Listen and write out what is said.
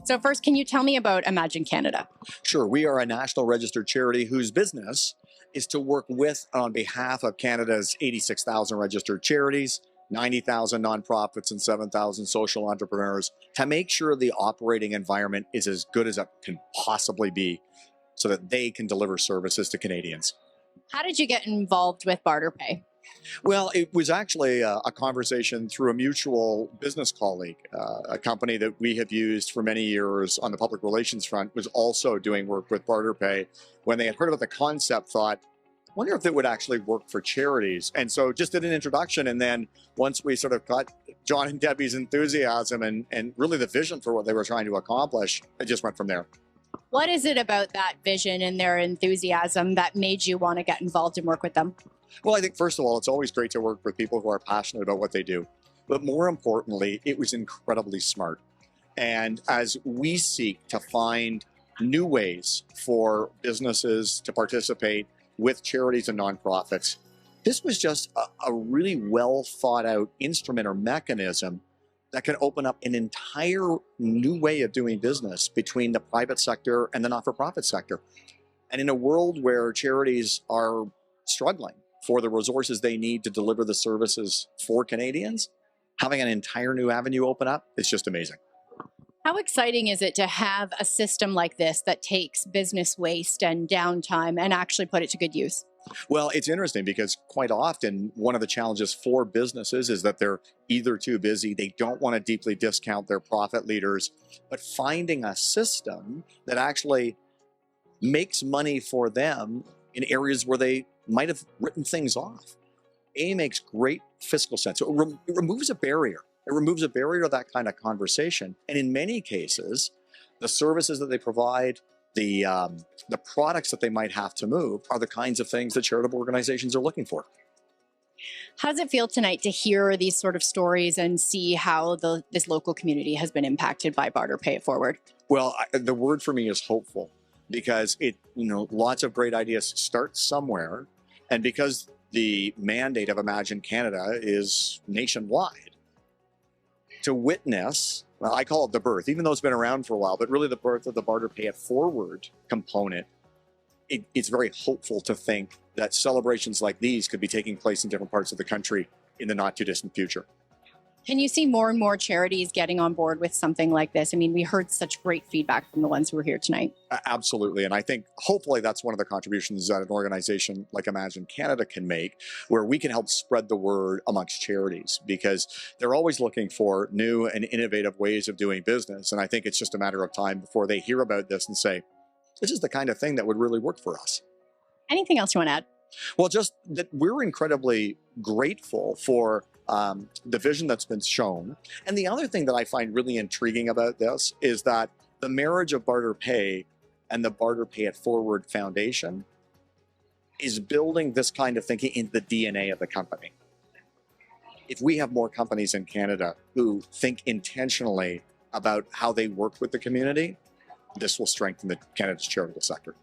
So first, can you tell me about Imagine Canada? Sure, we are a national registered charity whose business is to work with on behalf of Canada's 86,000 registered charities, 90,000 nonprofits, and 7,000 social entrepreneurs to make sure the operating environment is as good as it can possibly be so that they can deliver services to Canadians. How did you get involved with BarterPay? Well, it was actually a conversation through a mutual business colleague. A company that we have used for many years on the public relations front was also doing work with BarterPay. When they had heard about the concept, thought, I wonder if it would actually work for charities. And so just did an introduction. And then once we sort of got John and Debbie's enthusiasm and really the vision for what they were trying to accomplish, it just went from there. What is it about that vision and their enthusiasm that made you want to get involved and work with them? Well, I think first of all, it's always great to work with people who are passionate about what they do. But more importantly, it was incredibly smart. And as we seek to find new ways for businesses to participate with charities and nonprofits, this was just a really well thought out instrument or mechanism that can open up an entire new way of doing business between the private sector and the not-for-profit sector. And in a world where charities are struggling for the resources they need to deliver the services for Canadians, having an entire new avenue open up is just amazing. How exciting is it to have a system like this that takes business waste and downtime and actually put it to good use? Well, it's interesting because quite often one of the challenges for businesses is that they're either too busy, they don't want to deeply discount their profit leaders, but finding a system that actually makes money for them in areas where they might have written things off. Makes great fiscal sense. So it removes a barrier. It removes a barrier to that kind of conversation. And in many cases, the services that they provide, the products that they might have to move are the kinds of things that charitable organizations are looking for. How does it feel tonight to hear these sort of stories and see how this local community has been impacted by Barter Pay It Forward? Well, the word for me is hopeful because lots of great ideas start somewhere. And because the mandate of Imagine Canada is nationwide, to witness, well, I call it the birth, even though it's been around for a while, but really the birth of the Barter Pay It Forward component, it's very hopeful to think that celebrations like these could be taking place in different parts of the country in the not too distant future. Can you see more and more charities getting on board with something like this? I mean, we heard such great feedback from the ones who were here tonight. Absolutely. And I think hopefully that's one of the contributions that an organization like Imagine Canada can make, where we can help spread the word amongst charities, because they're always looking for new and innovative ways of doing business. And I think it's just a matter of time before they hear about this and say, this is the kind of thing that would really work for us. Anything else you want to add? Well, just that we're incredibly grateful for the vision that's been shown. And the other thing that I find really intriguing about this is that the marriage of Barter Pay and the Barter Pay It Forward Foundation is building this kind of thinking into the DNA of the company. If we have more companies in Canada who think intentionally about how they work with the community, this will strengthen Canada's charitable sector.